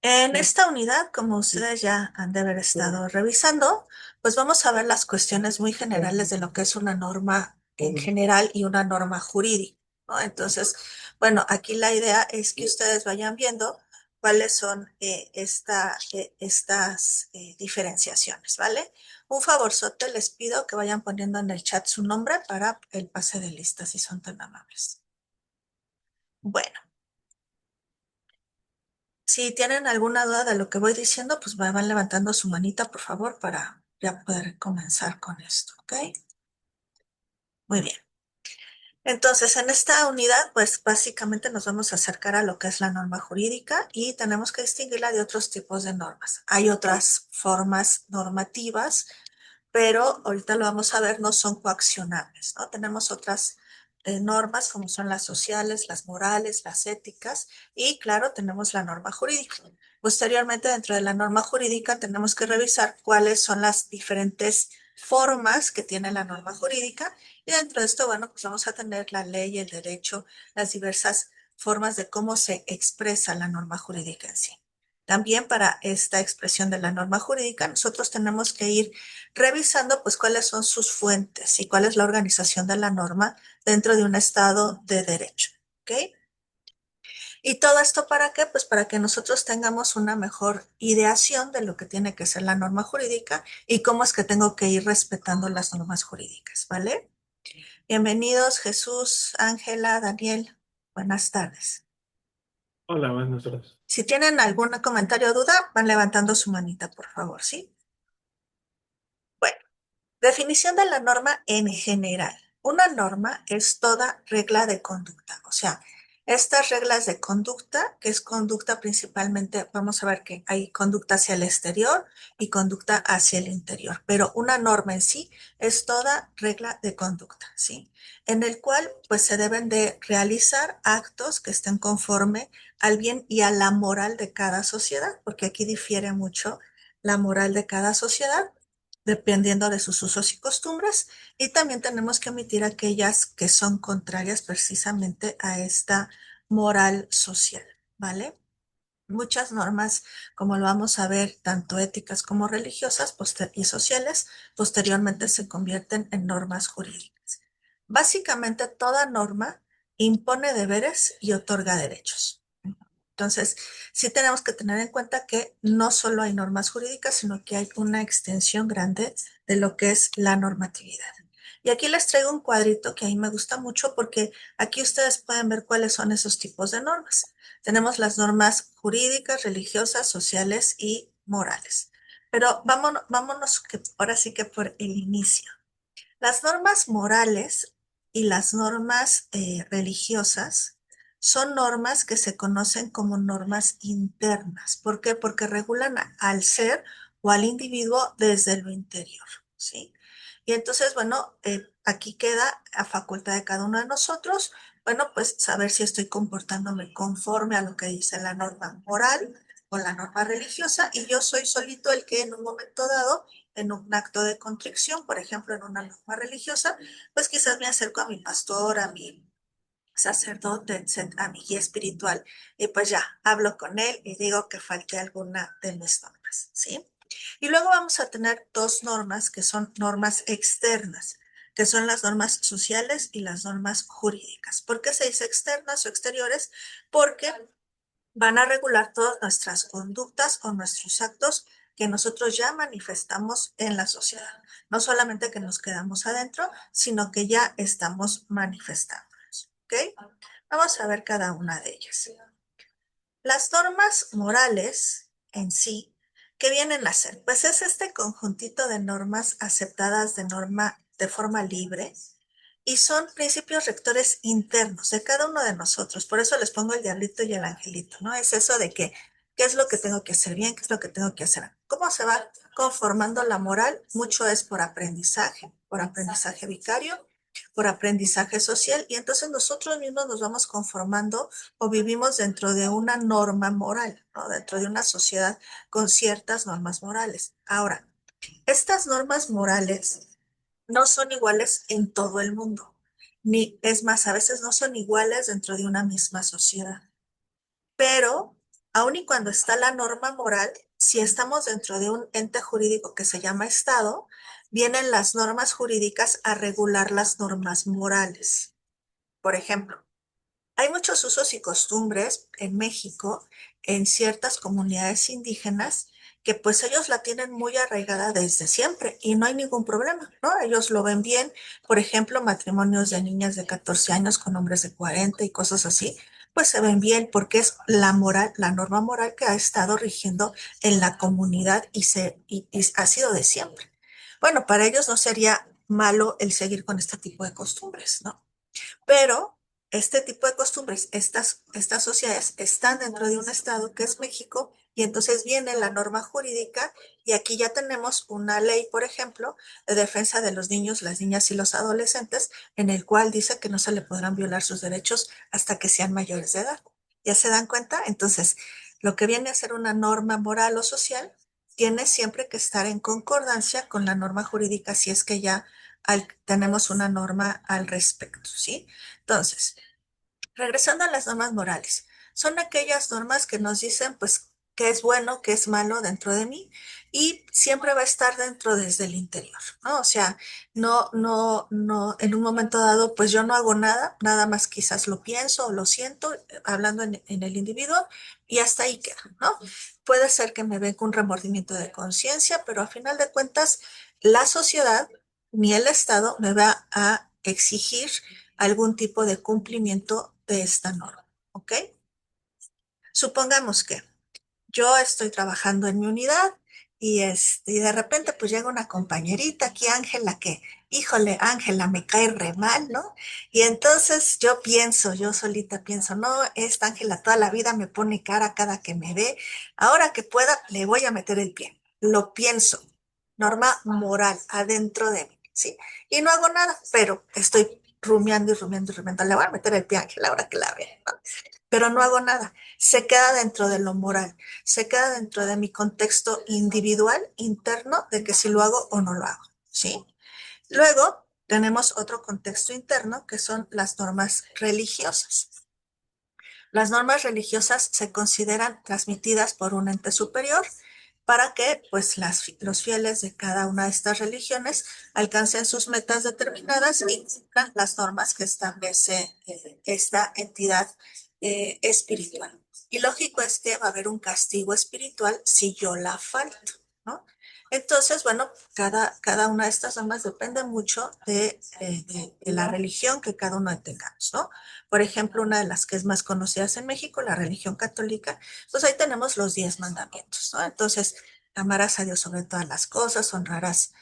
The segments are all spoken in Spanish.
En esta unidad, como ustedes ya han de haber estado revisando, pues vamos a ver las cuestiones muy generales de lo que es una norma en general y una norma jurídica, ¿no? Entonces, bueno, aquí la idea es que ustedes vayan viendo cuáles son estas diferenciaciones, ¿vale? Un favorzote, les pido que vayan poniendo en el chat su nombre para el pase de lista, si son tan amables. Bueno. Si tienen alguna duda de lo que voy diciendo, pues van levantando su manita, por favor, para ya poder comenzar con esto, ¿ok? Muy bien. Entonces, en esta unidad, pues básicamente nos vamos a acercar a lo que es la norma jurídica y tenemos que distinguirla de otros tipos de normas. Hay otras formas normativas, pero ahorita lo vamos a ver, no son coaccionables, ¿no? Tenemos otras normas como son las sociales, las morales, las éticas y claro, tenemos la norma jurídica. Posteriormente, dentro de la norma jurídica, tenemos que revisar cuáles son las diferentes formas que tiene la norma jurídica y dentro de esto, bueno, pues vamos a tener la ley, el derecho, las diversas formas de cómo se expresa la norma jurídica en sí. También para esta expresión de la norma jurídica, nosotros tenemos que ir revisando pues cuáles son sus fuentes y cuál es la organización de la norma dentro de un estado de derecho. ¿Ok? ¿Y todo esto para qué? Pues para que nosotros tengamos una mejor ideación de lo que tiene que ser la norma jurídica y cómo es que tengo que ir respetando las normas jurídicas, ¿vale? Bienvenidos Jesús, Ángela, Daniel. Buenas tardes. Hola, buenas tardes. Si tienen algún comentario o duda, van levantando su manita, por favor, ¿sí? Bueno. Definición de la norma en general. Una norma es toda regla de conducta. O sea, estas reglas de conducta, que es conducta principalmente, vamos a ver que hay conducta hacia el exterior y conducta hacia el interior. Pero una norma en sí es toda regla de conducta, ¿sí? En el cual pues se deben de realizar actos que estén conforme al bien y a la moral de cada sociedad, porque aquí difiere mucho la moral de cada sociedad dependiendo de sus usos y costumbres, y también tenemos que omitir aquellas que son contrarias precisamente a esta moral social, ¿vale? Muchas normas, como lo vamos a ver, tanto éticas como religiosas y sociales, posteriormente se convierten en normas jurídicas. Básicamente, toda norma impone deberes y otorga derechos. Entonces, sí tenemos que tener en cuenta que no solo hay normas jurídicas, sino que hay una extensión grande de lo que es la normatividad. Y aquí les traigo un cuadrito que a mí me gusta mucho porque aquí ustedes pueden ver cuáles son esos tipos de normas. Tenemos las normas jurídicas, religiosas, sociales y morales. Pero vámonos que ahora sí que por el inicio. Las normas morales y las normas religiosas son normas que se conocen como normas internas. ¿Por qué? Porque regulan al ser o al individuo desde lo interior, ¿sí? Y entonces, bueno, aquí queda a facultad de cada uno de nosotros, bueno, pues saber si estoy comportándome conforme a lo que dice la norma moral o la norma religiosa y yo soy solito el que en un momento dado en un acto de contrición, por ejemplo, en una norma religiosa, pues quizás me acerco a mi pastor, a mi sacerdote, a mi guía espiritual, y pues ya hablo con él y digo que falte alguna de mis normas, ¿sí? Y luego vamos a tener dos normas que son normas externas, que son las normas sociales y las normas jurídicas. ¿Por qué se dice externas o exteriores? Porque van a regular todas nuestras conductas o nuestros actos que nosotros ya manifestamos en la sociedad. No solamente que nos quedamos adentro, sino que ya estamos manifestándonos. ¿Ok? Vamos a ver cada una de ellas. Las normas morales en sí, ¿qué vienen a ser? Pues es este conjuntito de normas aceptadas de forma libre y son principios rectores internos de cada uno de nosotros. Por eso les pongo el diablito y el angelito, ¿no? Es eso de que, ¿qué es lo que tengo que hacer bien? ¿Qué es lo que tengo que hacer mal? ¿Cómo se va conformando la moral? Mucho es por aprendizaje vicario, por aprendizaje social, y entonces nosotros mismos nos vamos conformando o vivimos dentro de una norma moral, ¿no? Dentro de una sociedad con ciertas normas morales. Ahora, estas normas morales no son iguales en todo el mundo, ni es más, a veces no son iguales dentro de una misma sociedad, pero aun y cuando está la norma moral, si estamos dentro de un ente jurídico que se llama Estado, vienen las normas jurídicas a regular las normas morales. Por ejemplo, hay muchos usos y costumbres en México, en ciertas comunidades indígenas, que pues ellos la tienen muy arraigada desde siempre y no hay ningún problema, ¿no? Ellos lo ven bien, por ejemplo, matrimonios de niñas de 14 años con hombres de 40 y cosas así, pues se ven bien porque es la moral, la norma moral que ha estado rigiendo en la comunidad y ha sido de siempre. Bueno, para ellos no sería malo el seguir con este tipo de costumbres, ¿no? Pero este tipo de costumbres, estas sociedades están dentro de un estado que es México y entonces viene la norma jurídica y aquí ya tenemos una ley, por ejemplo, de defensa de los niños, las niñas y los adolescentes, en el cual dice que no se le podrán violar sus derechos hasta que sean mayores de edad. ¿Ya se dan cuenta? Entonces, lo que viene a ser una norma moral o social tiene siempre que estar en concordancia con la norma jurídica si es que ya tenemos una norma al respecto, ¿sí? Entonces, regresando a las normas morales, son aquellas normas que nos dicen, pues, qué es bueno, qué es malo dentro de mí y siempre va a estar dentro desde el interior, ¿no? O sea, no, en un momento dado, pues yo no hago nada, nada más quizás lo pienso o lo siento, hablando en el individuo y hasta ahí queda, ¿no? Puede ser que me venga un remordimiento de conciencia, pero a final de cuentas, la sociedad ni el Estado me va a exigir algún tipo de cumplimiento de esta norma, ¿ok? Supongamos que yo estoy trabajando en mi unidad y de repente pues llega una compañerita aquí, Ángela, que, híjole, Ángela, me cae re mal, ¿no? Y entonces yo pienso, yo solita pienso, no, esta Ángela toda la vida me pone cara cada que me ve, ahora que pueda le voy a meter el pie, lo pienso, norma moral adentro de mí, ¿sí? Y no hago nada, pero estoy rumiando y rumiando y rumiando, le voy a meter el pie a Ángela ahora que la ve, ¿no? Pero no hago nada. Se queda dentro de lo moral, se queda dentro de mi contexto individual, interno, de que si lo hago o no lo hago, ¿sí? Luego tenemos otro contexto interno que son las normas religiosas. Las normas religiosas se consideran transmitidas por un ente superior para que pues, los fieles de cada una de estas religiones alcancen sus metas determinadas y cumplan las normas que establece esta entidad espiritual. Y lógico es que va a haber un castigo espiritual si yo la falto, ¿no? Entonces, bueno, cada una de estas normas depende mucho de la religión que cada uno tengamos, ¿no? Por ejemplo, una de las que es más conocidas en México, la religión católica, pues ahí tenemos los 10 mandamientos, ¿no? Entonces, amarás a Dios sobre todas las cosas, honrarás,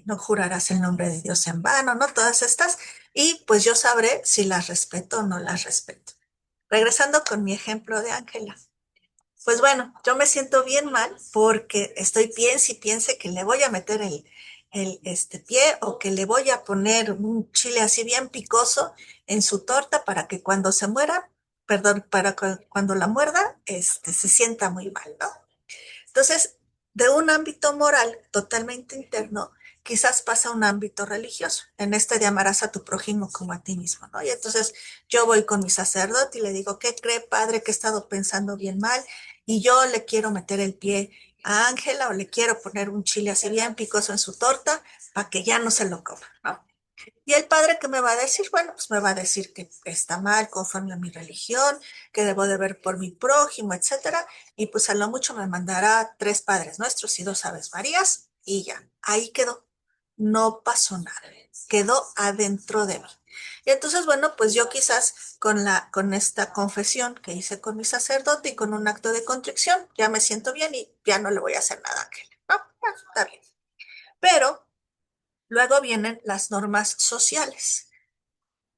no jurarás el nombre de Dios en vano, ¿no? Todas estas, y pues yo sabré si las respeto o no las respeto. Regresando con mi ejemplo de Ángela. Pues bueno, yo me siento bien mal porque estoy piense y piense que le voy a meter el pie o que le voy a poner un chile así bien picoso en su torta para que cuando se muera, perdón, para cuando la muerda, se sienta muy mal, ¿no? Entonces, de un ámbito moral totalmente interno, quizás pasa a un ámbito religioso, en este de amarás a tu prójimo como a ti mismo, ¿no? Y entonces yo voy con mi sacerdote y le digo, ¿qué cree, padre, que he estado pensando bien mal? Y yo le quiero meter el pie a Ángela o le quiero poner un chile así bien picoso en su torta para que ya no se lo coma, ¿no? Y el padre que me va a decir, bueno, pues me va a decir que está mal conforme a mi religión, que debo de ver por mi prójimo, etcétera. Y pues a lo mucho me mandará 3 Padres Nuestros y 2 Aves Marías y ya, ahí quedó. No pasó nada, quedó adentro de mí. Y entonces, bueno, pues yo quizás con esta confesión que hice con mi sacerdote y con un acto de contrición, ya me siento bien y ya no le voy a hacer nada a Ángel, ¿no? Bueno, está bien. Pero luego vienen las normas sociales.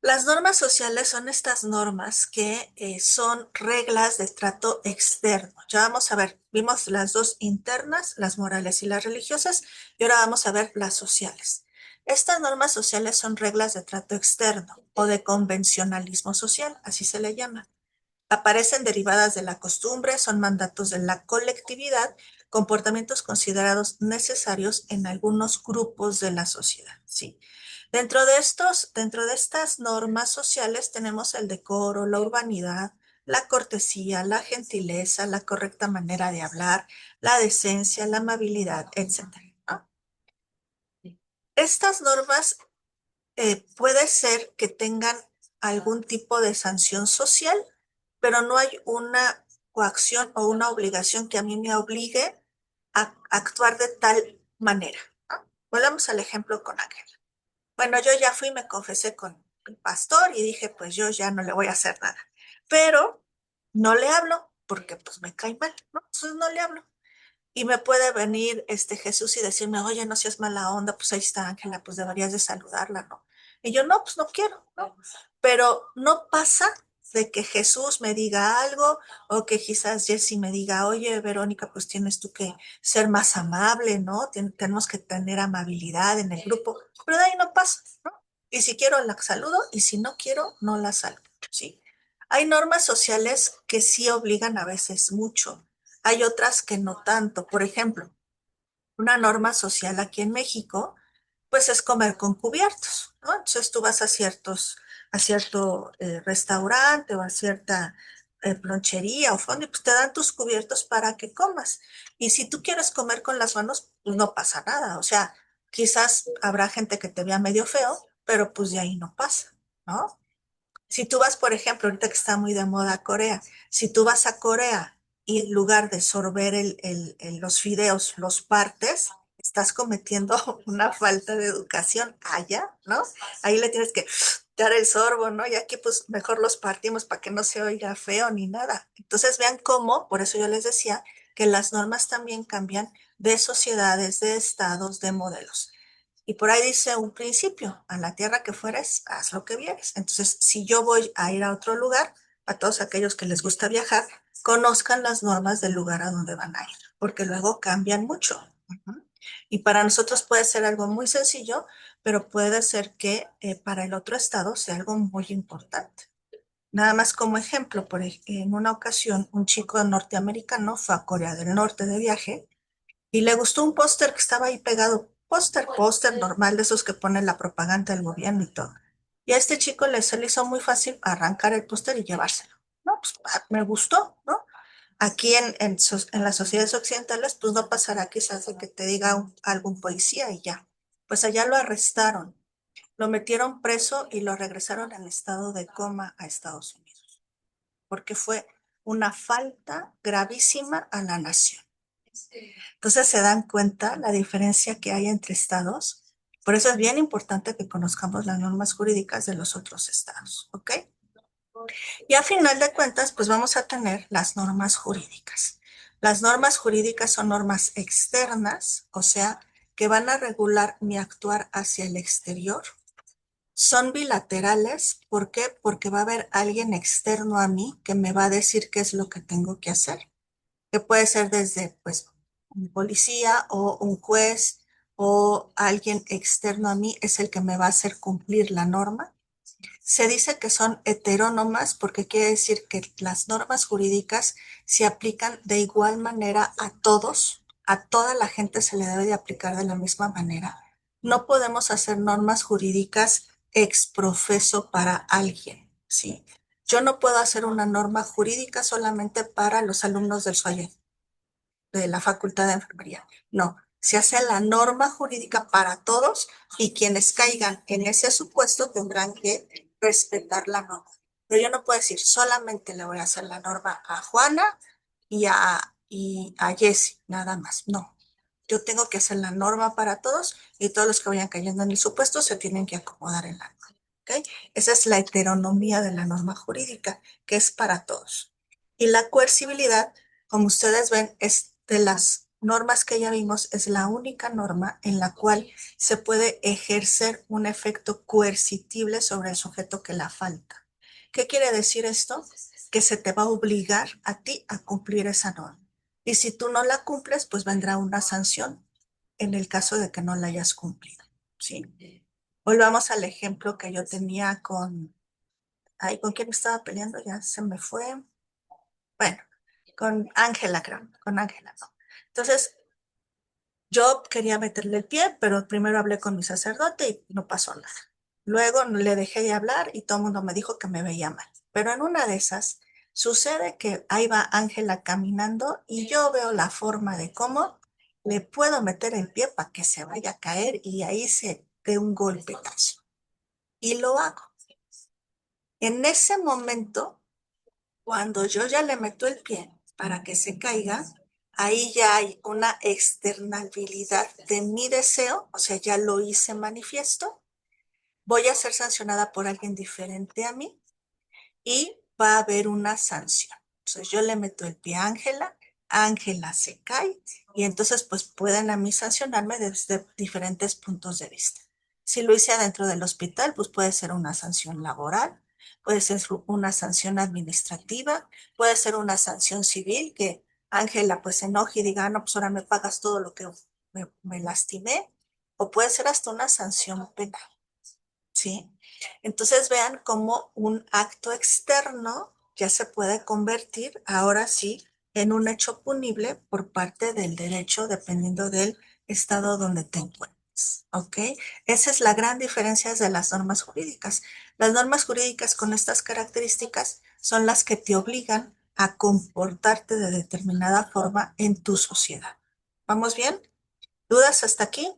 Las normas sociales son estas normas que son reglas de trato externo. Ya vamos a ver, vimos las dos internas, las morales y las religiosas, y ahora vamos a ver las sociales. Estas normas sociales son reglas de trato externo o de convencionalismo social, así se le llama. Aparecen derivadas de la costumbre, son mandatos de la colectividad, comportamientos considerados necesarios en algunos grupos de la sociedad, ¿sí? Dentro de estas normas sociales tenemos el decoro, la urbanidad, la cortesía, la gentileza, la correcta manera de hablar, la decencia, la amabilidad, etcétera, ¿no? Estas normas puede ser que tengan algún tipo de sanción social, pero no hay una coacción o una obligación que a mí me obligue a actuar de tal manera, ¿no? Volvamos al ejemplo con Ángel. Bueno, yo ya fui y me confesé con el pastor y dije, pues yo ya no le voy a hacer nada. Pero no le hablo porque pues me cae mal, ¿no? Entonces no le hablo. Y me puede venir Jesús y decirme, oye, no seas mala onda, pues ahí está Ángela, pues deberías de saludarla, ¿no? Y yo, no, pues no quiero, ¿no? Pero no pasa de que Jesús me diga algo o que quizás Jessy me diga, oye, Verónica, pues tienes tú que ser más amable, ¿no? Tenemos que tener amabilidad en el grupo, pero de ahí no pasa, ¿no? Y si quiero la saludo y si no quiero, no la saludo, ¿sí? Hay normas sociales que sí obligan a veces mucho, hay otras que no tanto. Por ejemplo, una norma social aquí en México, pues es comer con cubiertos, ¿no? Entonces tú vas a cierto restaurante o a cierta lonchería o fondo y pues te dan tus cubiertos para que comas. Y si tú quieres comer con las manos, pues no pasa nada. O sea, quizás habrá gente que te vea medio feo, pero pues de ahí no pasa, ¿no? Si tú vas, por ejemplo, ahorita que está muy de moda Corea, si tú vas a Corea y en lugar de sorber los fideos los partes, estás cometiendo una falta de educación allá, ¿no? Ahí le tienes que dar el sorbo, ¿no? Y aquí pues mejor los partimos para que no se oiga feo ni nada. Entonces vean cómo, por eso yo les decía que las normas también cambian de sociedades, de estados, de modelos. Y por ahí dice un principio, a la tierra que fueres, haz lo que vieres. Entonces, si yo voy a ir a otro lugar, a todos aquellos que les gusta viajar, conozcan las normas del lugar a donde van a ir, porque luego cambian mucho. Ujú. Y para nosotros puede ser algo muy sencillo, pero puede ser que para el otro estado sea algo muy importante. Nada más como ejemplo, en una ocasión un chico norteamericano fue a Corea del Norte de viaje y le gustó un póster que estaba ahí pegado, póster normal de esos que ponen la propaganda del gobierno y todo. Y a este chico se le hizo muy fácil arrancar el póster y llevárselo. No, pues me gustó, ¿no? Aquí en las sociedades occidentales, pues no pasará quizás de que te diga algún policía y ya. Pues allá lo arrestaron, lo metieron preso y lo regresaron en estado de coma a Estados Unidos, porque fue una falta gravísima a la nación. Entonces se dan cuenta la diferencia que hay entre estados. Por eso es bien importante que conozcamos las normas jurídicas de los otros estados, ¿ok? Y a final de cuentas, pues vamos a tener las normas jurídicas. Las normas jurídicas son normas externas, o sea, que van a regular mi actuar hacia el exterior. Son bilaterales, ¿por qué? Porque va a haber alguien externo a mí que me va a decir qué es lo que tengo que hacer, que puede ser desde pues un policía o un juez o alguien externo a mí es el que me va a hacer cumplir la norma. Se dice que son heterónomas porque quiere decir que las normas jurídicas se aplican de igual manera a todos, a toda la gente se le debe de aplicar de la misma manera. No podemos hacer normas jurídicas ex profeso para alguien, ¿sí? Yo no puedo hacer una norma jurídica solamente para los alumnos del SOAYED de la Facultad de Enfermería. No, se hace la norma jurídica para todos y quienes caigan en ese supuesto tendrán que respetar la norma. Pero yo no puedo decir solamente le voy a hacer la norma a Juana y a Jessie, nada más. No, yo tengo que hacer la norma para todos y todos los que vayan cayendo en el supuesto se tienen que acomodar en la norma. ¿Ok? Esa es la heteronomía de la norma jurídica, que es para todos. Y la coercibilidad, como ustedes ven, es de las normas que ya vimos, es la única norma en la cual se puede ejercer un efecto coercitible sobre el sujeto que la falta. ¿Qué quiere decir esto? Que se te va a obligar a ti a cumplir esa norma. Y si tú no la cumples, pues vendrá una sanción en el caso de que no la hayas cumplido. ¿Sí? Volvamos al ejemplo que yo tenía ay, ¿con quién estaba peleando? Ya se me fue. Bueno, con Ángela, creo, con Ángela, ¿no? Entonces, yo quería meterle el pie, pero primero hablé con mi sacerdote y no pasó nada. Luego le dejé de hablar y todo el mundo me dijo que me veía mal. Pero en una de esas, Sucede que ahí va Ángela caminando y yo veo la forma de cómo le puedo meter el pie para que se vaya a caer y ahí se dé un golpetazo. Y lo hago. En ese momento, cuando yo ya le meto el pie para que se caiga, ahí ya hay una externabilidad de mi deseo, o sea, ya lo hice manifiesto, voy a ser sancionada por alguien diferente a mí y va a haber una sanción. Entonces yo le meto el pie a Ángela, Ángela se cae y entonces pues pueden a mí sancionarme desde diferentes puntos de vista. Si lo hice adentro del hospital, pues puede ser una sanción laboral, puede ser una sanción administrativa, puede ser una sanción civil que Ángela pues se enoje y diga, "Ah, no, pues ahora me pagas todo lo que me lastimé", o puede ser hasta una sanción penal. ¿Sí? Entonces vean cómo un acto externo ya se puede convertir ahora sí en un hecho punible por parte del derecho dependiendo del estado donde te encuentres. ¿Ok? Esa es la gran diferencia de las normas jurídicas. Las normas jurídicas con estas características son las que te obligan a comportarte de determinada forma en tu sociedad. ¿Vamos bien? ¿Dudas hasta aquí?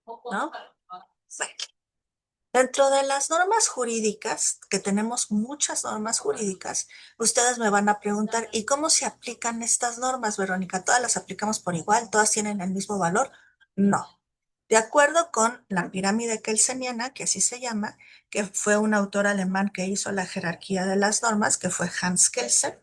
¿No? Bueno. Dentro de las normas jurídicas, que tenemos muchas normas jurídicas, ustedes me van a preguntar, ¿y cómo se aplican estas normas, Verónica? ¿Todas las aplicamos por igual? ¿Todas tienen el mismo valor? No. De acuerdo con la pirámide kelseniana, que así se llama, que fue un autor alemán que hizo la jerarquía de las normas, que fue Hans Kelsen,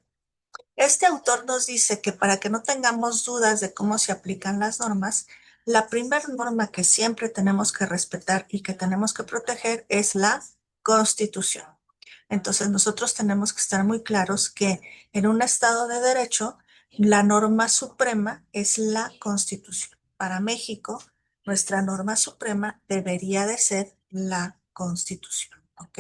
este autor nos dice que para que no tengamos dudas de cómo se aplican las normas, la primera norma que siempre tenemos que respetar y que tenemos que proteger es la Constitución. Entonces nosotros tenemos que estar muy claros que en un Estado de Derecho, la norma suprema es la Constitución. Para México, nuestra norma suprema debería de ser la Constitución. ¿Ok?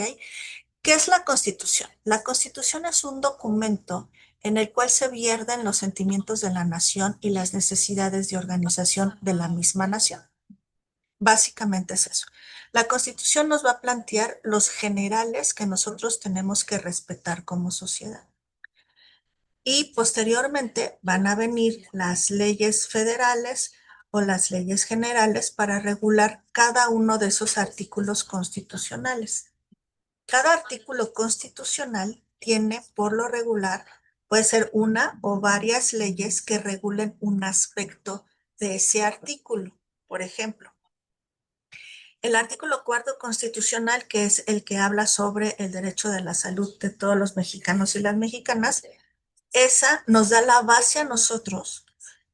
¿Qué es la Constitución? La Constitución es un documento en el cual se vierten los sentimientos de la nación y las necesidades de organización de la misma nación. Básicamente es eso. La Constitución nos va a plantear los generales que nosotros tenemos que respetar como sociedad. Y posteriormente van a venir las leyes federales o las leyes generales para regular cada uno de esos artículos constitucionales. Cada artículo constitucional tiene, por lo regular, puede ser una o varias leyes que regulen un aspecto de ese artículo. Por ejemplo, el artículo cuarto constitucional, que es el que habla sobre el derecho de la salud de todos los mexicanos y las mexicanas, esa nos da la base a nosotros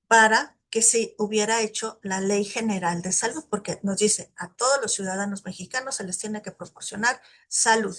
para que se hubiera hecho la Ley General de Salud, porque nos dice a todos los ciudadanos mexicanos se les tiene que proporcionar salud.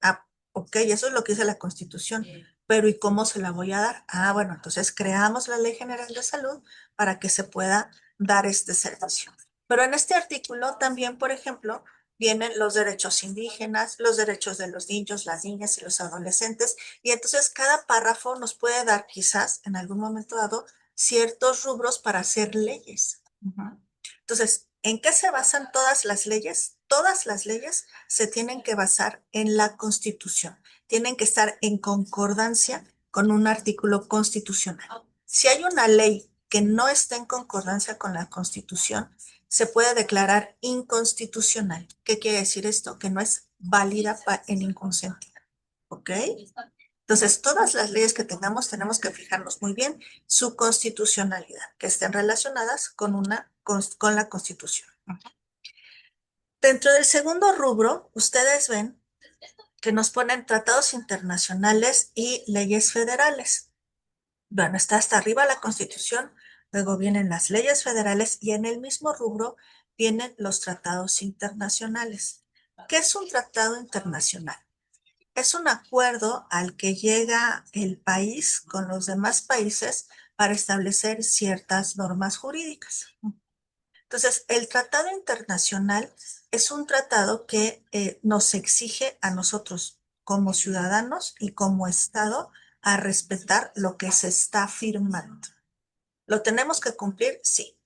Ah, ok, eso es lo que dice la Constitución, pero ¿y cómo se la voy a dar? Ah, bueno, entonces creamos la Ley General de Salud para que se pueda dar este servicio. Pero en este artículo también, por ejemplo, vienen los derechos indígenas, los derechos de los niños, las niñas y los adolescentes, y entonces cada párrafo nos puede dar quizás en algún momento dado ciertos rubros para hacer leyes. Ujú. Entonces, ¿en qué se basan todas las leyes? Todas las leyes se tienen que basar en la Constitución. Tienen que estar en concordancia con un artículo constitucional. Si hay una ley que no está en concordancia con la Constitución, se puede declarar inconstitucional. ¿Qué quiere decir esto? Que no es válida en ningún sentido. ¿Ok? Entonces, todas las leyes que tengamos tenemos que fijarnos muy bien su constitucionalidad, que estén relacionadas con la Constitución. Dentro del segundo rubro, ustedes ven que nos ponen tratados internacionales y leyes federales. Bueno, está hasta arriba la Constitución, luego vienen las leyes federales y en el mismo rubro vienen los tratados internacionales. ¿Qué es un tratado internacional? Es un acuerdo al que llega el país con los demás países para establecer ciertas normas jurídicas. Entonces, el tratado internacional es un tratado que nos exige a nosotros como ciudadanos y como Estado a respetar lo que se está firmando. ¿Lo tenemos que cumplir? Sí.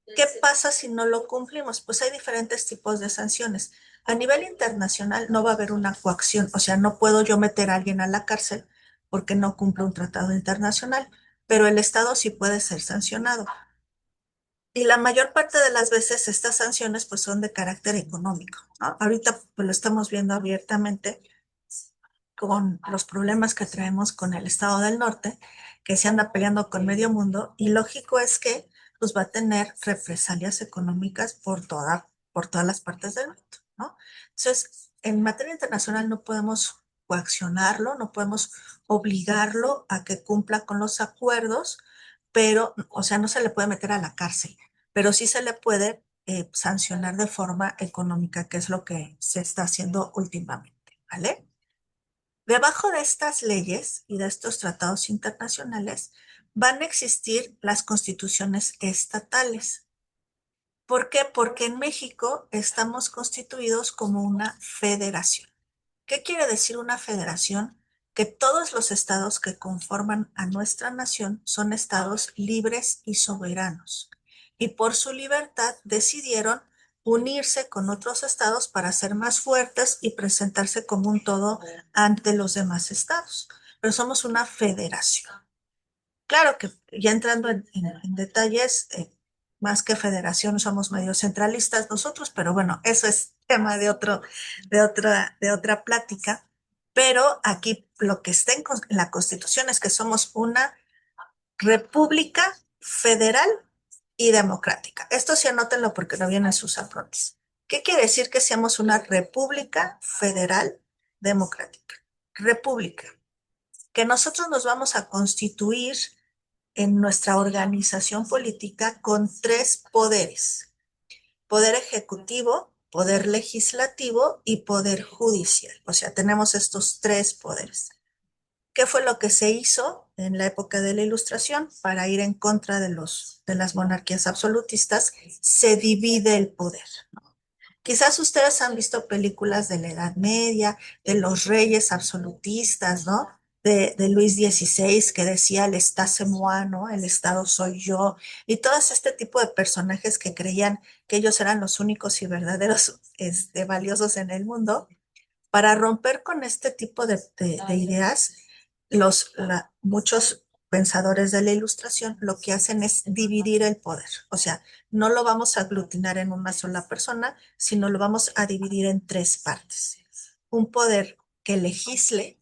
¿Qué pasa si no lo cumplimos? Pues hay diferentes tipos de sanciones. A nivel internacional no va a haber una coacción, o sea, no puedo yo meter a alguien a la cárcel porque no cumple un tratado internacional, pero el Estado sí puede ser sancionado. Y la mayor parte de las veces estas sanciones pues son de carácter económico, ¿no? Ahorita pues lo estamos viendo abiertamente con los problemas que traemos con el estado del norte, que se anda peleando con medio mundo, y lógico es que pues va a tener represalias económicas por todas las partes del mundo, ¿no? Entonces, en materia internacional no podemos coaccionarlo, no podemos obligarlo a que cumpla con los acuerdos, pero, o sea, no se le puede meter a la cárcel, pero sí se le puede sancionar de forma económica, que es lo que se está haciendo últimamente, ¿vale? Debajo de estas leyes y de estos tratados internacionales van a existir las constituciones estatales. ¿Por qué? Porque en México estamos constituidos como una federación. ¿Qué quiere decir una federación? Que todos los estados que conforman a nuestra nación son estados libres y soberanos. Y por su libertad decidieron unirse con otros estados para ser más fuertes y presentarse como un todo ante los demás estados. Pero somos una federación. Claro que ya entrando en detalles, más que federación somos medio centralistas nosotros, pero bueno, eso es tema de otra plática. Pero aquí lo que está en la Constitución es que somos una república federal y democrática. Esto sí anótenlo porque no vienen sus apuntes. ¿Qué quiere decir que seamos una república federal democrática? República, que nosotros nos vamos a constituir en nuestra organización política con tres poderes: poder ejecutivo, poder legislativo y poder judicial. O sea, tenemos estos tres poderes. ¿Qué fue lo que se hizo en la época de la Ilustración para ir en contra de las monarquías absolutistas? Se divide el poder. Quizás ustedes han visto películas de la Edad Media, de los reyes absolutistas, ¿no? De Luis XVI, que decía el Estado c'est moi, ¿no? El Estado soy yo. Y todos este tipo de personajes que creían que ellos eran los únicos y verdaderos valiosos en el mundo. Para romper con este tipo de ideas, muchos pensadores de la Ilustración lo que hacen es dividir el poder. O sea, no lo vamos a aglutinar en una sola persona, sino lo vamos a dividir en tres partes. Un poder que legisle,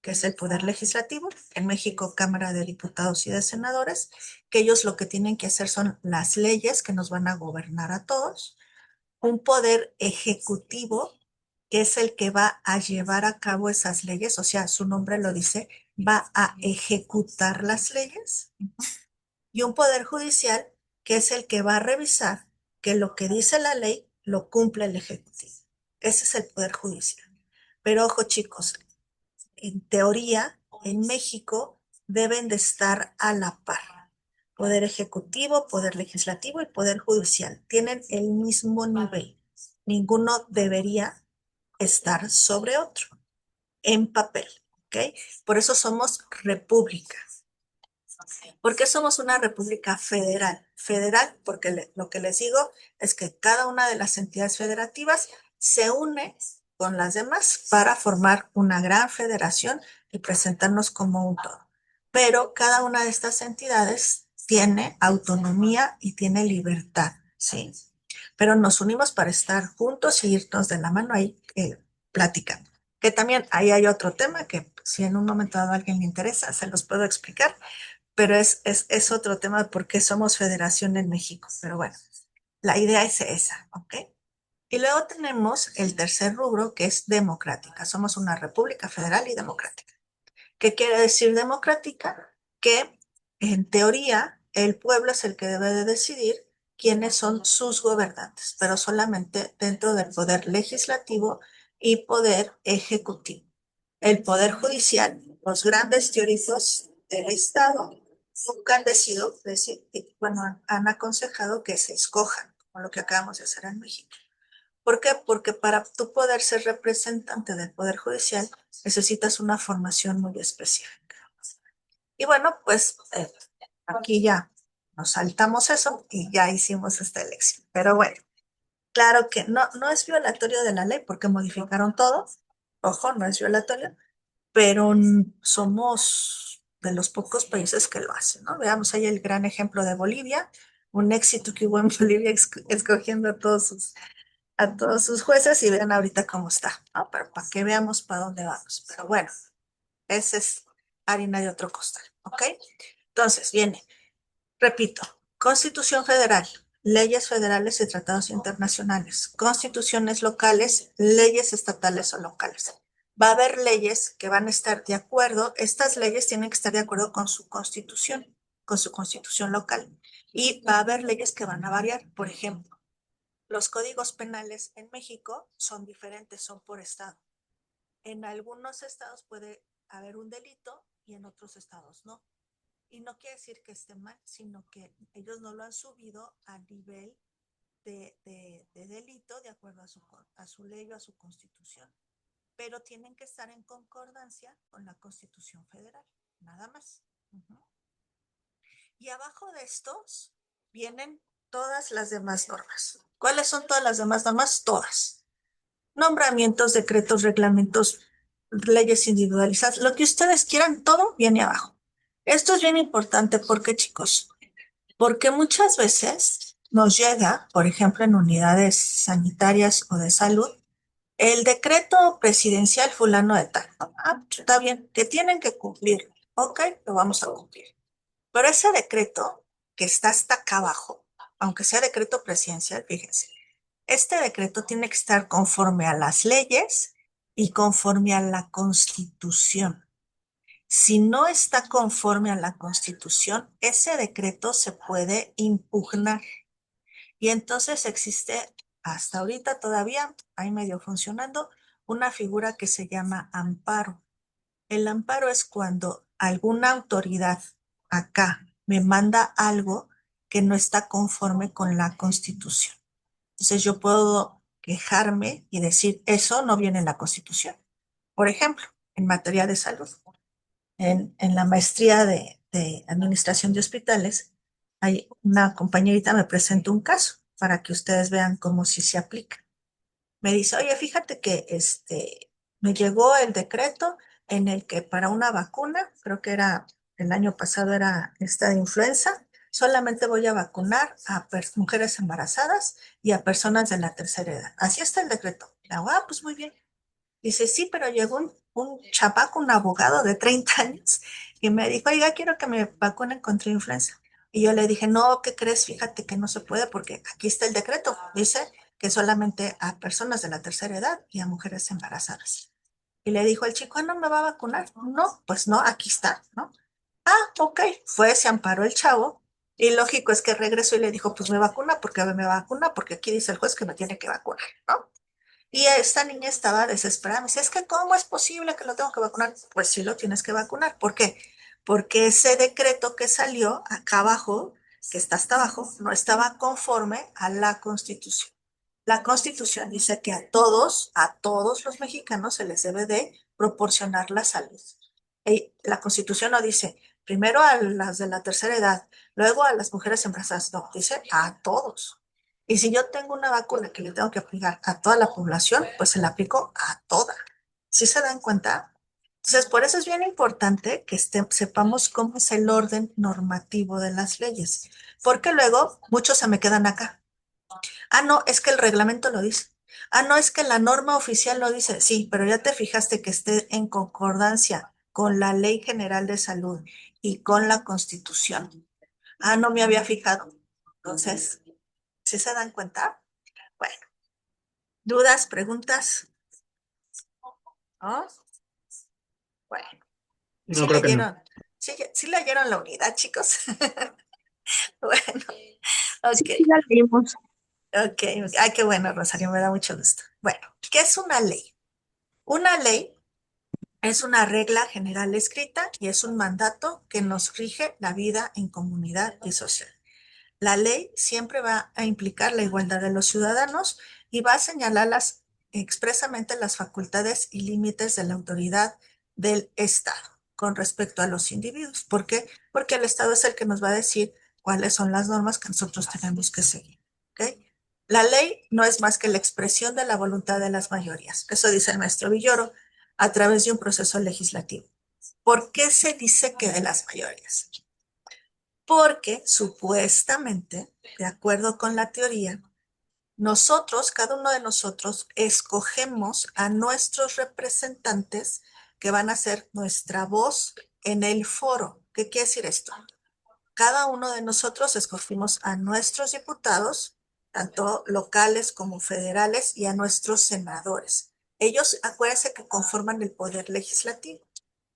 que es el poder legislativo, en México Cámara de Diputados y de Senadores, que ellos lo que tienen que hacer son las leyes que nos van a gobernar a todos. Un poder ejecutivo, que es el que va a llevar a cabo esas leyes, o sea, su nombre lo dice, va a ejecutar las leyes. Y un poder judicial, que es el que va a revisar que lo que dice la ley lo cumple el ejecutivo. Ese es el poder judicial. Pero ojo, chicos, en teoría, en México deben de estar a la par. Poder ejecutivo, poder legislativo y poder judicial tienen el mismo nivel. Ninguno debería estar sobre otro en papel, ¿ok? Por eso somos república. ¿Por qué somos una república federal? Federal porque lo que les digo es que cada una de las entidades federativas se une con las demás para formar una gran federación y presentarnos como un todo. Pero cada una de estas entidades tiene autonomía y tiene libertad, ¿sí? Pero nos unimos para estar juntos y irnos de la mano ahí platicando. Que también ahí hay otro tema que si en un momento dado a alguien le interesa, se los puedo explicar, pero es otro tema de por qué somos federación en México. Pero bueno, la idea es esa, ¿ok? Y luego tenemos el tercer rubro, que es democrática. Somos una república federal y democrática. ¿Qué quiere decir democrática? Que en teoría el pueblo es el que debe de decidir quiénes son sus gobernantes, pero solamente dentro del poder legislativo y poder ejecutivo. El poder judicial, los grandes teóricos del Estado nunca han decidido decir, bueno, han aconsejado que se escojan, como lo que acabamos de hacer en México. ¿Por qué? Porque para tú poder ser representante del Poder Judicial necesitas una formación muy específica. Y bueno, pues aquí ya. nos saltamos eso y ya hicimos esta elección. Pero bueno, claro que no es violatorio de la ley porque modificaron todo. Ojo, no es violatorio, pero somos de los pocos países que lo hacen, ¿no? Veamos ahí el gran ejemplo de Bolivia, un éxito que hubo en Bolivia escogiendo a todos sus jueces y vean ahorita cómo está, ¿no? Pero para que veamos para dónde vamos. Pero bueno, ese es harina de otro costal, ¿ok? Entonces, viene, repito, Constitución Federal, leyes federales y tratados internacionales, constituciones locales, leyes estatales o locales. Va a haber leyes que van a estar de acuerdo, estas leyes tienen que estar de acuerdo con su constitución local. Y va a haber leyes que van a variar. Por ejemplo, los códigos penales en México son diferentes, son por estado. En algunos estados puede haber un delito y en otros estados no. Y no quiere decir que esté mal, sino que ellos no lo han subido a nivel de delito de acuerdo a su ley o a su constitución. Pero tienen que estar en concordancia con la Constitución Federal, nada más. Uh-huh. Y abajo de estos vienen todas las demás normas. ¿Cuáles son todas las demás normas? Todas. Nombramientos, decretos, reglamentos, leyes individualizadas, lo que ustedes quieran, todo viene abajo. Esto es bien importante porque, chicos, porque muchas veces nos llega, por ejemplo, en unidades sanitarias o de salud, el decreto presidencial fulano de tal. Ah, pues, está bien, que tienen que cumplir. Ok, lo vamos a cumplir. Pero ese decreto que está hasta acá abajo, aunque sea decreto presidencial, fíjense, este decreto tiene que estar conforme a las leyes y conforme a la Constitución. Si no está conforme a la Constitución, ese decreto se puede impugnar. Y entonces existe, hasta ahorita todavía, ahí medio funcionando, una figura que se llama amparo. El amparo es cuando alguna autoridad acá me manda algo que no está conforme con la Constitución. Entonces yo puedo quejarme y decir, eso no viene en la Constitución. Por ejemplo, en materia de salud, en la maestría de Administración de Hospitales, hay una compañerita me presentó un caso para que ustedes vean cómo sí se aplica. Me dice, oye, fíjate que me llegó el decreto en el que para una vacuna, creo que era el año pasado, era esta de influenza, solamente voy a vacunar a mujeres embarazadas y a personas de la tercera edad. Así está el decreto. Le digo, ah, pues muy bien. Dice, sí, pero llegó un chapaco, un abogado de 30 años, y me dijo, oiga, quiero que me vacunen contra influenza. Y yo le dije, no, ¿qué crees? Fíjate que no se puede porque aquí está el decreto. Dice que solamente a personas de la tercera edad y a mujeres embarazadas. Y le dijo el chico, "Ah, ¿no me va a vacunar?" No, pues no, aquí está, ¿no? Ah, ok. Fue, se amparó el chavo. Y lógico es que regresó y le dijo, pues me vacuna porque me vacuna porque aquí dice el juez que me tiene que vacunar, ¿no? Y esta niña estaba desesperada. Me dice, es que ¿cómo es posible que lo tengo que vacunar? Pues sí lo tienes que vacunar. ¿Por qué? Porque ese decreto que salió acá abajo, que está hasta abajo, no estaba conforme a la Constitución. La Constitución dice que a todos los mexicanos se les debe de proporcionar la salud. Y la Constitución no dice primero a las de la tercera edad, luego a las mujeres embarazadas, no, dice a todos. Y si yo tengo una vacuna que le tengo que aplicar a toda la población, pues se la aplico a toda. ¿Sí se dan cuenta? Entonces, por eso es bien importante que sepamos cómo es el orden normativo de las leyes, porque luego muchos se me quedan acá. Ah, no, es que el reglamento lo dice. Ah, no, es que la norma oficial lo dice. Sí, pero ya te fijaste que esté en concordancia con la Ley General de Salud y con la Constitución. Ah, no me había fijado. Entonces, ¿sí se dan cuenta? Bueno, dudas, preguntas. ¿No? Bueno, No, sí creo que no. leyeron, sí leyeron la unidad, chicos. Bueno, ok, Sí, la leímos. ok. Ay, qué bueno, Rosario, me da mucho gusto. Bueno, ¿qué es una ley? Una ley es una regla general escrita y es un mandato que nos rige la vida en comunidad y social. La ley siempre va a implicar la igualdad de los ciudadanos y va a señalar expresamente las facultades y límites de la autoridad del Estado con respecto a los individuos. ¿Por qué? Porque el Estado es el que nos va a decir cuáles son las normas que nosotros tenemos que seguir. ¿Ok? La ley no es más que la expresión de la voluntad de las mayorías. Eso dice el maestro Villoro a través de un proceso legislativo. ¿Por qué se dice que de las mayorías? Porque supuestamente, de acuerdo con la teoría, nosotros, cada uno de nosotros, escogemos a nuestros representantes que van a ser nuestra voz en el foro. ¿Qué quiere decir esto? Cada uno de nosotros escogimos a nuestros diputados, tanto locales como federales, y a nuestros senadores. Ellos, acuérdense que conforman el poder legislativo.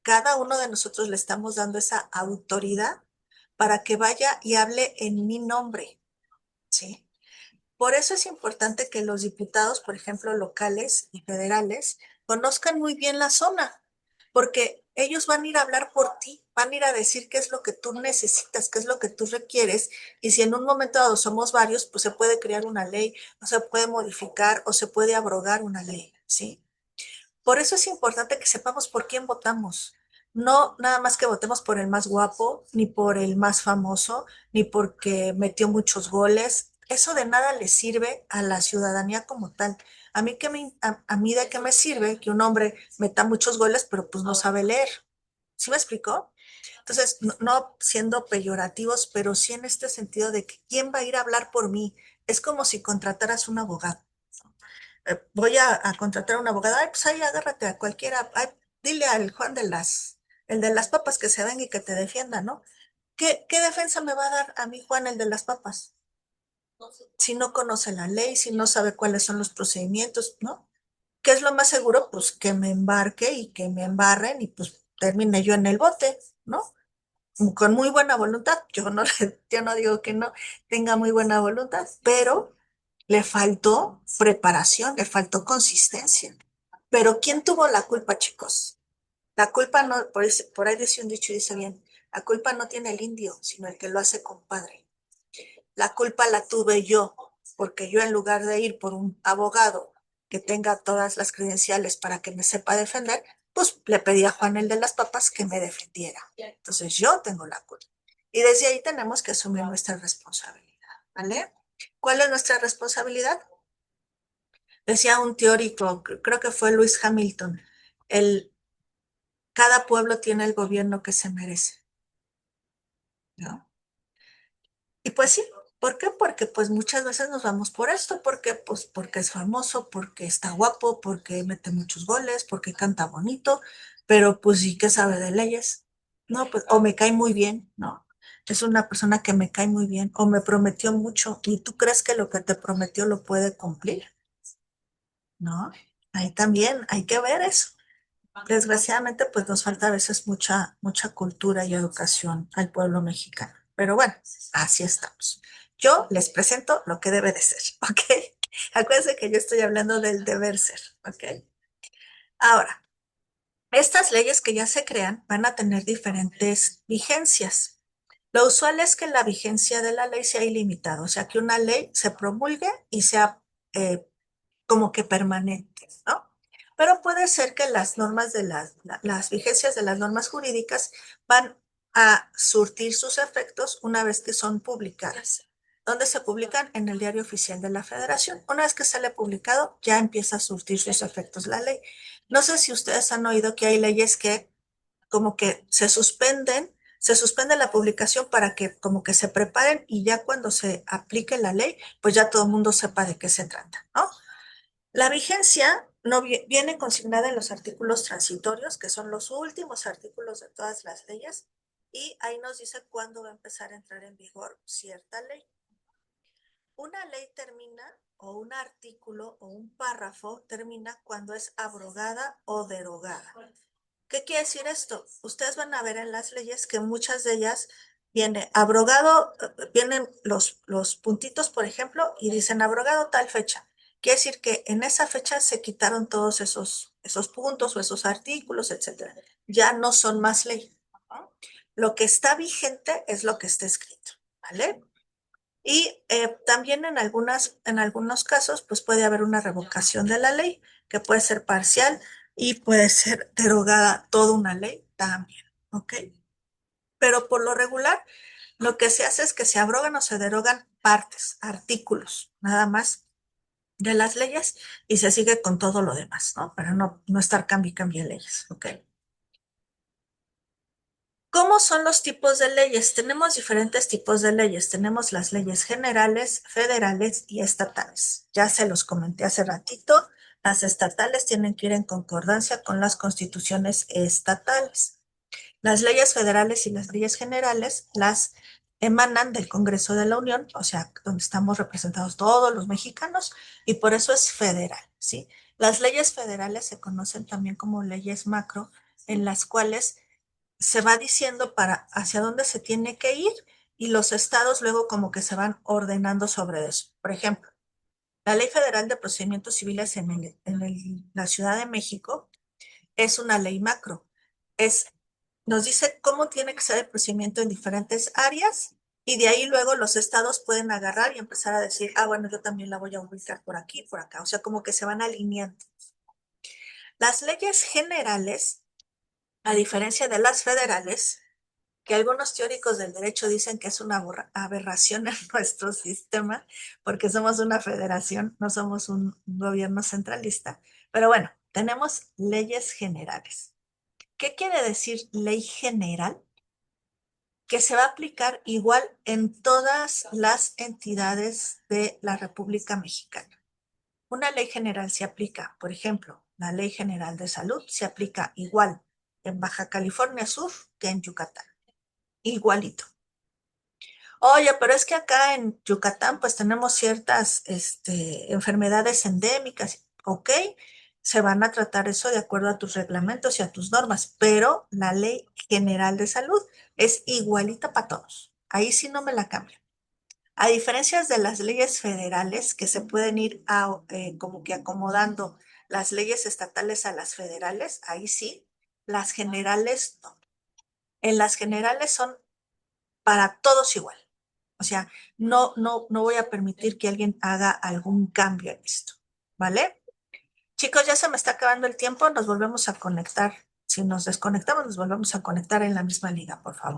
Cada uno de nosotros le estamos dando esa autoridad para que vaya y hable en mi nombre, ¿sí? Por eso es importante que los diputados, por ejemplo, locales y federales, conozcan muy bien la zona, porque ellos van a ir a hablar por ti, van a ir a decir qué es lo que tú necesitas, qué es lo que tú requieres, y si en un momento dado somos varios, pues se puede crear una ley, o se puede modificar, o se puede abrogar una ley, ¿sí? Por eso es importante que sepamos por quién votamos. No nada más que votemos por el más guapo, ni por el más famoso, ni porque metió muchos goles. Eso de nada le sirve a la ciudadanía como tal. A mí de qué me sirve que un hombre meta muchos goles, pero pues no sabe leer. ¿Sí me explicó? Entonces, no siendo peyorativos, pero sí en este sentido de que quién va a ir a hablar por mí. Es como si contrataras un abogado. Voy a contratar a un abogado, ay, pues ahí agárrate a cualquiera, ay, dile al Juan el de las papas que se venga y que te defienda, ¿no? ¿Qué defensa me va a dar a mí Juan, el de las papas? Si no conoce la ley, si no sabe cuáles son los procedimientos, ¿no? ¿Qué es lo más seguro? Pues que me embarque y que me embarren y pues termine yo en el bote, ¿no? Con muy buena voluntad. Yo no digo que no tenga muy buena voluntad, pero le faltó preparación, le faltó consistencia. Pero ¿quién tuvo la culpa, chicos? La culpa no, por ahí dice un dicho y dice bien, la culpa no tiene el indio, sino el que lo hace compadre. La culpa la tuve yo, porque yo en lugar de ir por un abogado que tenga todas las credenciales para que me sepa defender, pues le pedí a Juan el de las papas que me defendiera. Entonces yo tengo la culpa. Y desde ahí tenemos que asumir nuestra responsabilidad, ¿vale? ¿Cuál es nuestra responsabilidad? Decía un teórico, creo que fue Luis Hamilton, el, cada pueblo tiene el gobierno que se merece, ¿no? Y pues sí, ¿por qué? Porque pues muchas veces nos vamos por esto, porque pues porque es famoso, porque está guapo, porque mete muchos goles, porque canta bonito, pero pues sí que sabe de leyes. No, pues o me cae muy bien, no. Es una persona que me cae muy bien o me prometió mucho y tú crees que lo que te prometió lo puede cumplir, ¿no? Ahí también hay que ver eso. Desgraciadamente, pues nos falta a veces mucha cultura y educación al pueblo mexicano. Pero bueno, así estamos. Yo les presento lo que debe de ser, ¿ok? Acuérdense que yo estoy hablando del deber ser, ¿ok? Ahora, estas leyes que ya se crean van a tener diferentes vigencias. Lo usual es que la vigencia de la ley sea ilimitada, o sea, que una ley se promulgue y sea eh, como que permanente, ¿no? Pero puede ser que las normas de las vigencias de las normas jurídicas van a surtir sus efectos una vez que son publicadas. ¿Dónde se publican? En el Diario Oficial de la Federación. Una vez que sale publicado, ya empieza a surtir sus efectos la ley. No sé si ustedes han oído que hay leyes que como que se suspende la publicación para que como que se preparen y ya cuando se aplique la ley, pues ya todo el mundo sepa de qué se trata, ¿no? La vigencia no viene consignada en los artículos transitorios, que son los últimos artículos de todas las leyes, y ahí nos dice cuándo va a empezar a entrar en vigor cierta ley. Una ley termina, o un artículo o un párrafo termina cuando es abrogada o derogada. ¿Qué quiere decir esto? Ustedes van a ver en las leyes que muchas de ellas viene abrogado, vienen los puntitos, por ejemplo, y dicen abrogado tal fecha. Quiere decir que en esa fecha se quitaron todos esos puntos o esos artículos, etcétera. Ya no son más ley, ¿no? Lo que está vigente es lo que está escrito, ¿vale? Y también en algunos casos, pues puede haber una revocación de la ley, que puede ser parcial y puede ser derogada toda una ley también, ¿ok? Pero por lo regular, Lo que se hace es que se abrogan o se derogan partes, artículos, nada más de las leyes y se sigue con todo lo demás, ¿no? Para no estar cambie y cambie leyes, ¿ok? ¿Cómo son los tipos de leyes? Tenemos diferentes tipos de leyes. Tenemos las leyes generales, federales y estatales. Ya se los comenté hace ratito. Las estatales tienen que ir en concordancia con las constituciones estatales. Las leyes federales y las leyes generales las emanan del Congreso de la Unión, o sea, donde estamos representados todos los mexicanos, y por eso es federal, ¿sí? Las leyes federales se conocen también como leyes macro, en las cuales se va diciendo para hacia dónde se tiene que ir y los estados luego como que se van ordenando sobre eso. Por ejemplo, la Ley Federal de Procedimientos Civiles la Ciudad de México es una ley macro. Es, nos dice cómo tiene que ser el procedimiento en diferentes áreas y de ahí luego los estados pueden agarrar y empezar a decir, ah, bueno, yo también la voy a ubicar por aquí, por acá. O sea, como que se van alineando. Las leyes generales, a diferencia de las federales, que algunos teóricos del derecho dicen que es una aberración en nuestro sistema, porque somos una federación, no somos un gobierno centralista. Pero bueno, tenemos leyes generales. ¿Qué quiere decir ley general? Que se va a aplicar igual en todas las entidades de la República Mexicana. Una ley general se aplica, por ejemplo, la Ley General de Salud se aplica igual en Baja California Sur que en Yucatán, igualito. Oye, pero es que acá en Yucatán pues tenemos ciertas enfermedades endémicas, ¿ok? Se van a tratar eso de acuerdo a tus reglamentos y a tus normas, pero la Ley General de Salud es igualita para todos. Ahí sí no me la cambio. A diferencia de las leyes federales que se pueden ir como que acomodando las leyes estatales a las federales, ahí sí, las generales no. En las generales son para todos igual. O sea, no voy a permitir que alguien haga algún cambio en esto, ¿vale? Chicos, ya se me está acabando el tiempo, nos volvemos a conectar. Si nos desconectamos, nos volvemos a conectar en la misma liga, por favor.